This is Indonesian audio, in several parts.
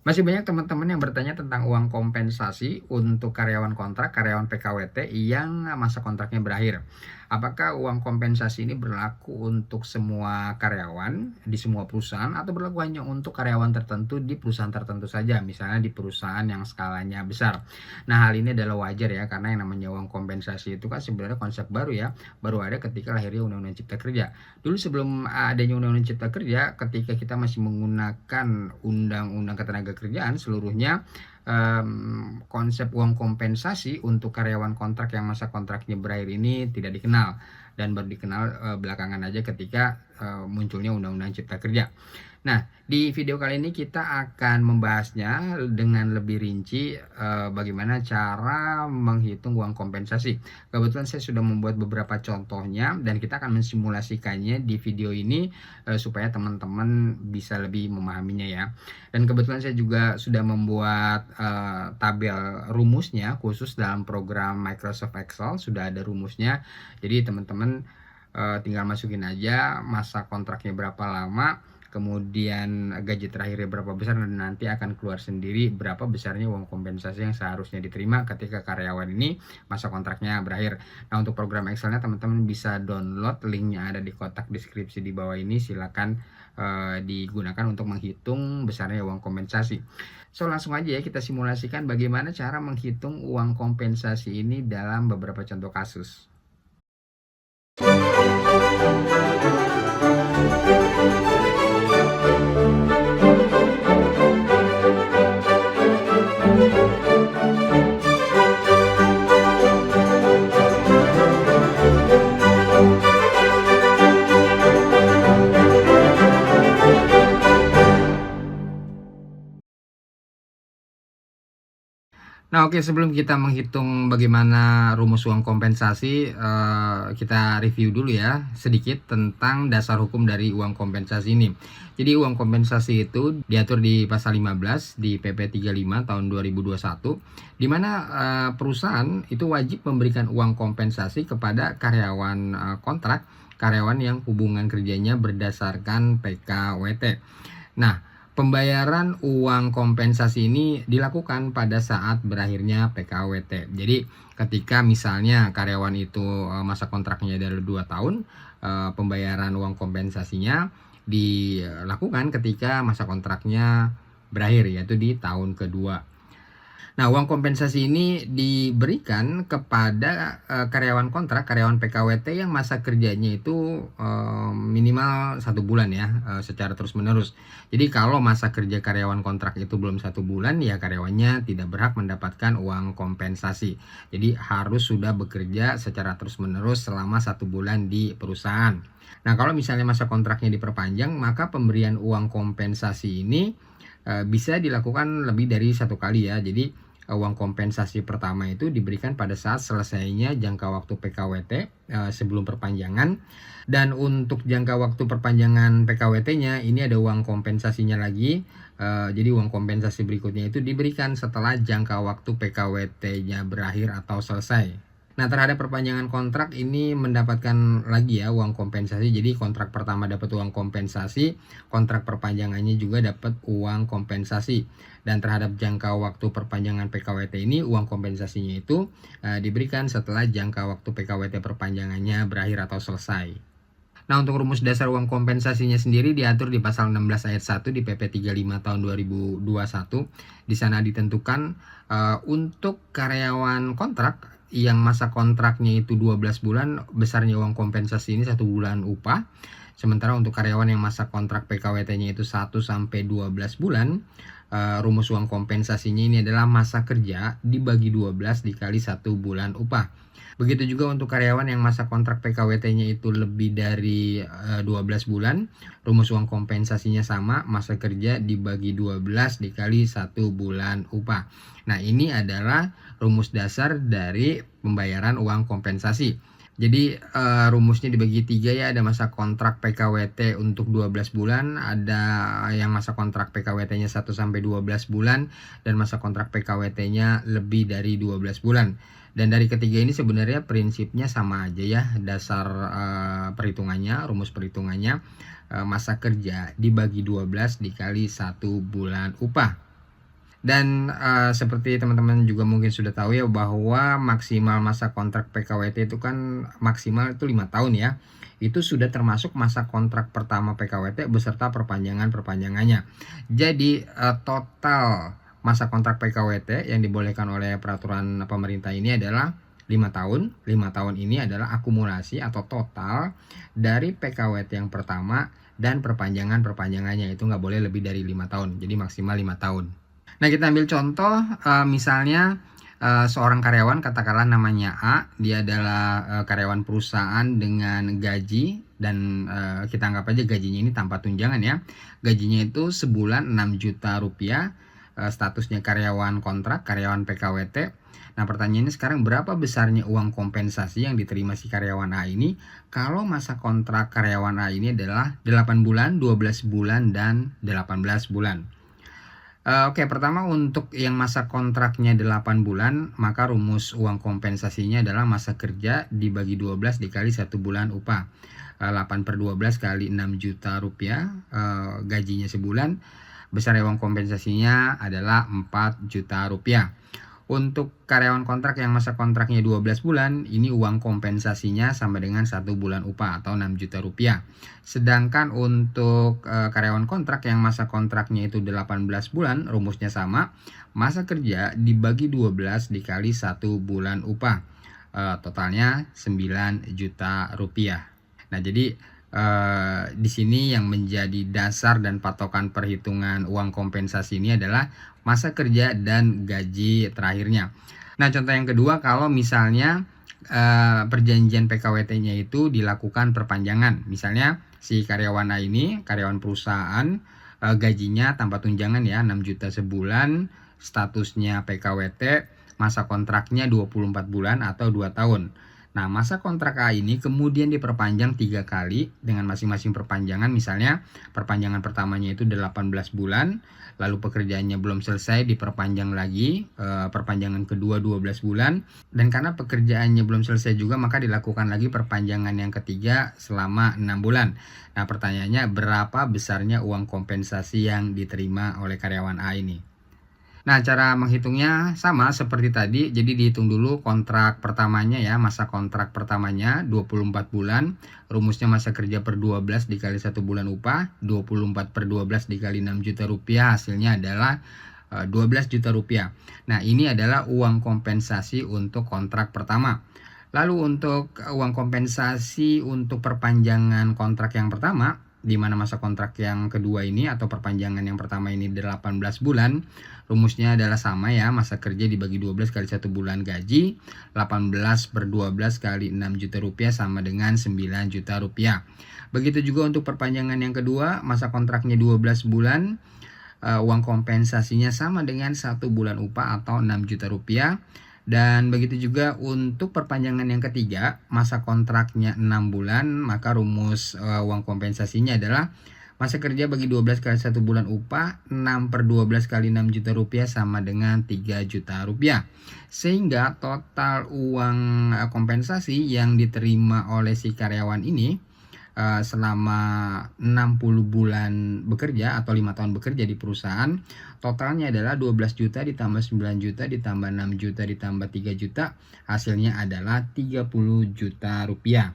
Masih banyak teman-teman yang bertanya tentang uang kompensasi untuk karyawan kontrak, karyawan PKWT yang masa kontraknya berakhir. Apakah uang kompensasi ini berlaku untuk semua karyawan di semua perusahaan atau berlaku hanya untuk karyawan tertentu di perusahaan tertentu saja, misalnya di perusahaan yang skalanya besar. Nah, hal ini adalah wajar ya, karena yang namanya uang kompensasi itu kan sebenarnya konsep baru ya, baru ada ketika lahirnya Undang-Undang Cipta Kerja. Dulu sebelum adanya Undang-Undang Cipta Kerja, ketika kita masih menggunakan Undang-Undang Ketenagakerjaan seluruhnya, konsep uang kompensasi untuk karyawan kontrak yang masa kontraknya berakhir ini tidak dikenal dan baru dikenal belakangan aja ketika munculnya Undang-Undang Cipta Kerja. Nah, di video kali ini kita akan membahasnya dengan lebih rinci bagaimana cara menghitung uang kompensasi. Kebetulan saya sudah membuat beberapa contohnya dan kita akan mensimulasikannya di video ini supaya teman-teman bisa lebih memahaminya ya. Dan kebetulan saya juga sudah membuat tabel rumusnya khusus dalam program Microsoft Excel, sudah ada rumusnya. Jadi teman-teman tinggal masukin aja masa kontraknya berapa lama, kemudian gaji terakhirnya berapa besar, dan nanti akan keluar sendiri berapa besarnya uang kompensasi yang seharusnya diterima ketika karyawan ini masa kontraknya berakhir. Nah, untuk program Excelnya teman-teman bisa download, linknya ada di kotak deskripsi di bawah ini, silakan digunakan untuk menghitung besarnya uang kompensasi. So, langsung aja ya kita simulasikan bagaimana cara menghitung uang kompensasi ini dalam beberapa contoh kasus. Nah, oke, sebelum kita menghitung bagaimana rumus uang kompensasi, kita review dulu ya sedikit tentang dasar hukum dari uang kompensasi ini. Jadi uang kompensasi itu diatur di pasal 15 di PP 35 tahun 2021, di mana perusahaan itu wajib memberikan uang kompensasi kepada karyawan kontrak, karyawan yang hubungan kerjanya berdasarkan PKWT. Nah, pembayaran uang kompensasi ini dilakukan pada saat berakhirnya PKWT. Jadi ketika misalnya karyawan itu masa kontraknya dari 2 tahun, pembayaran uang kompensasinya dilakukan ketika masa kontraknya berakhir, yaitu di tahun kedua. Nah, uang kompensasi ini diberikan kepada karyawan kontrak, karyawan PKWT yang masa kerjanya itu minimal 1 bulan ya, secara terus-menerus. Jadi kalau masa kerja karyawan kontrak itu belum 1 bulan, ya karyawannya tidak berhak mendapatkan uang kompensasi. Jadi harus sudah bekerja secara terus-menerus selama 1 bulan di perusahaan. Nah, kalau misalnya masa kontraknya diperpanjang, maka pemberian uang kompensasi ini bisa dilakukan lebih dari 1 kali ya. Jadi uang kompensasi pertama itu diberikan pada saat selesainya jangka waktu PKWT sebelum perpanjangan, dan untuk jangka waktu perpanjangan PKWT-nya ini ada uang kompensasinya lagi. Jadi uang kompensasi berikutnya itu diberikan setelah jangka waktu PKWT-nya berakhir atau selesai. Nah, terhadap perpanjangan kontrak ini mendapatkan lagi ya uang kompensasi. Jadi kontrak pertama dapat uang kompensasi, kontrak perpanjangannya juga dapat uang kompensasi. Dan terhadap jangka waktu perpanjangan PKWT ini uang kompensasinya itu diberikan setelah jangka waktu PKWT perpanjangannya berakhir atau selesai. Nah, untuk rumus dasar uang kompensasinya sendiri diatur di pasal 16 ayat 1 di PP 35 tahun 2021. Di sana ditentukan untuk karyawan kontrak yang masa kontraknya itu 12 bulan, besarnya uang kompensasi ini 1 bulan upah. Sementara untuk karyawan yang masa kontrak PKWT-nya itu 1 sampai 12 bulan, rumus uang kompensasinya ini adalah masa kerja dibagi 12 dikali 1 bulan upah. Begitu juga untuk karyawan yang masa kontrak PKWT-nya itu lebih dari 12 bulan, rumus uang kompensasinya sama, masa kerja dibagi 12 dikali 1 bulan upah. Nah, ini adalah rumus dasar dari pembayaran uang kompensasi. Jadi rumusnya dibagi 3 ya, ada masa kontrak PKWT untuk 12 bulan, ada yang masa kontrak PKWT-nya 1 sampai 12 bulan, dan masa kontrak PKWT-nya lebih dari 12 bulan. Dan dari ketiga ini sebenarnya prinsipnya sama aja ya, dasar perhitungannya, rumus perhitungannya masa kerja dibagi 12 dikali 1 bulan upah. Dan seperti teman-teman juga mungkin sudah tahu ya, bahwa maksimal masa kontrak PKWT itu kan maksimal itu 5 tahun ya. Itu sudah termasuk masa kontrak pertama PKWT beserta perpanjangannya. Jadi total masa kontrak PKWT yang dibolehkan oleh peraturan pemerintah ini adalah 5 tahun. 5 tahun ini adalah akumulasi atau total dari PKWT yang pertama dan perpanjangannya, itu nggak boleh lebih dari 5 tahun. Jadi maksimal 5 tahun. Nah, kita ambil contoh, misalnya seorang karyawan, katakanlah namanya A, dia adalah karyawan perusahaan dengan gaji, dan kita anggap aja gajinya ini tanpa tunjangan ya. Gajinya itu sebulan 6 juta rupiah, statusnya karyawan kontrak, karyawan PKWT. Nah, pertanyaannya sekarang, berapa besarnya uang kompensasi yang diterima si karyawan A ini kalau masa kontrak karyawan A ini adalah 8 bulan, 12 bulan, dan 18 bulan. Oke, pertama untuk yang masa kontraknya 8 bulan, maka rumus uang kompensasinya adalah masa kerja dibagi 12 dikali 1 bulan upah. 8/12 kali 6 juta rupiah, gajinya sebulan, besar uang kompensasinya adalah 4 juta rupiah. Untuk karyawan kontrak yang masa kontraknya 12 bulan, ini uang kompensasinya sama dengan 1 bulan upah atau 6 juta rupiah. Sedangkan untuk karyawan kontrak yang masa kontraknya itu 18 bulan, rumusnya sama, masa kerja dibagi 12 dikali 1 bulan upah. Totalnya 9 juta rupiah. Nah, jadi di sini yang menjadi dasar dan patokan perhitungan uang kompensasi ini adalah masa kerja dan gaji terakhirnya. Nah, contoh yang kedua, kalau misalnya perjanjian PKWT-nya itu dilakukan perpanjangan. Misalnya si karyawan A ini, karyawan perusahaan, gajinya tanpa tunjangan ya, 6 juta sebulan, statusnya PKWT, masa kontraknya 24 bulan atau 2 tahun. Nah, masa kontrak A ini kemudian diperpanjang 3 kali dengan masing-masing perpanjangan. Misalnya perpanjangan pertamanya itu 18 bulan, lalu pekerjaannya belum selesai diperpanjang lagi, perpanjangan kedua 12 bulan, dan karena pekerjaannya belum selesai juga maka dilakukan lagi perpanjangan yang ketiga selama 6 bulan. Nah, pertanyaannya, berapa besarnya uang kompensasi yang diterima oleh karyawan A ini? Nah, cara menghitungnya sama seperti tadi. Jadi dihitung dulu kontrak pertamanya ya, masa kontrak pertamanya 24 bulan. Rumusnya masa kerja per 12 dikali 1 bulan upah, 24/12 dikali 6 juta rupiah, hasilnya adalah 12 juta rupiah. Nah, ini adalah uang kompensasi untuk kontrak pertama. Lalu untuk uang kompensasi untuk perpanjangan kontrak yang pertama, di mana masa kontrak yang kedua ini atau perpanjangan yang pertama ini 18 bulan, rumusnya adalah sama ya, masa kerja dibagi 12 kali 1 bulan gaji, 18/12 kali 6 juta rupiah sama dengan 9 juta rupiah. Begitu juga untuk perpanjangan yang kedua, masa kontraknya 12 bulan, uang kompensasinya sama dengan 1 bulan upah atau 6 juta rupiah. Dan begitu juga untuk perpanjangan yang ketiga, masa kontraknya 6 bulan, maka rumus uang kompensasinya adalah masa kerja bagi 12 kali 1 bulan upah, 6/12 kali 6 juta rupiah sama dengan 3 juta rupiah. Sehingga total uang kompensasi yang diterima oleh si karyawan ini selama 60 bulan bekerja atau 5 tahun bekerja di perusahaan, totalnya adalah 12 juta ditambah 9 juta ditambah 6 juta ditambah 3 juta, hasilnya adalah 30 juta rupiah.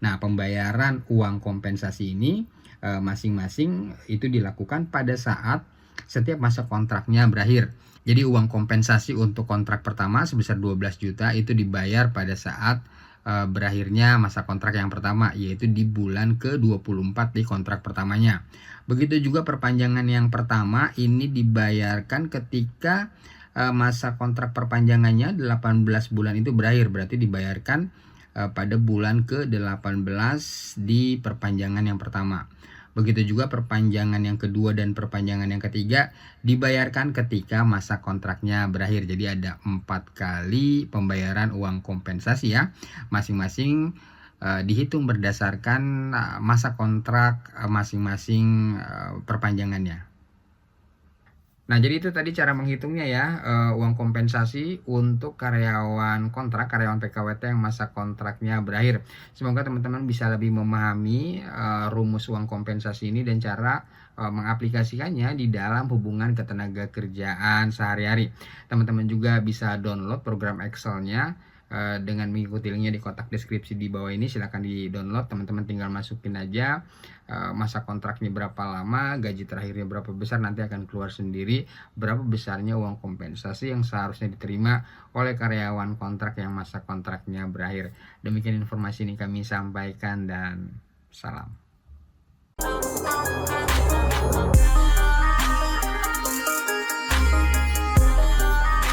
Nah, pembayaran uang kompensasi ini masing-masing itu dilakukan pada saat setiap masa kontraknya berakhir. Jadi uang kompensasi untuk kontrak pertama sebesar 12 juta itu dibayar pada saat berakhirnya masa kontrak yang pertama, yaitu di bulan ke-24 di kontrak pertamanya. Begitu juga perpanjangan yang pertama ini dibayarkan ketika masa kontrak perpanjangannya 18 bulan itu berakhir, berarti dibayarkan pada bulan ke-18 di perpanjangan yang pertama. Begitu juga perpanjangan yang kedua dan perpanjangan yang ketiga dibayarkan ketika masa kontraknya berakhir. Jadi ada 4 kali pembayaran uang kompensasi ya. Masing-masing dihitung berdasarkan masa kontrak masing-masing perpanjangannya. Nah, jadi itu tadi cara menghitungnya ya, uang kompensasi untuk karyawan kontrak, karyawan PKWT yang masa kontraknya berakhir. Semoga teman-teman bisa lebih memahami, rumus uang kompensasi ini dan cara, mengaplikasikannya di dalam hubungan ketenagakerjaan sehari-hari. Teman-teman juga bisa download program Excel-nya, dengan mengikuti linknya di kotak deskripsi di bawah ini. Silahkan di-download, teman-teman tinggal masukin aja, masa kontraknya berapa lama, gaji terakhirnya berapa besar, nanti akan keluar sendiri berapa besarnya uang kompensasi yang seharusnya diterima oleh karyawan kontrak yang masa kontraknya berakhir. Demikian informasi ini kami sampaikan dan salam.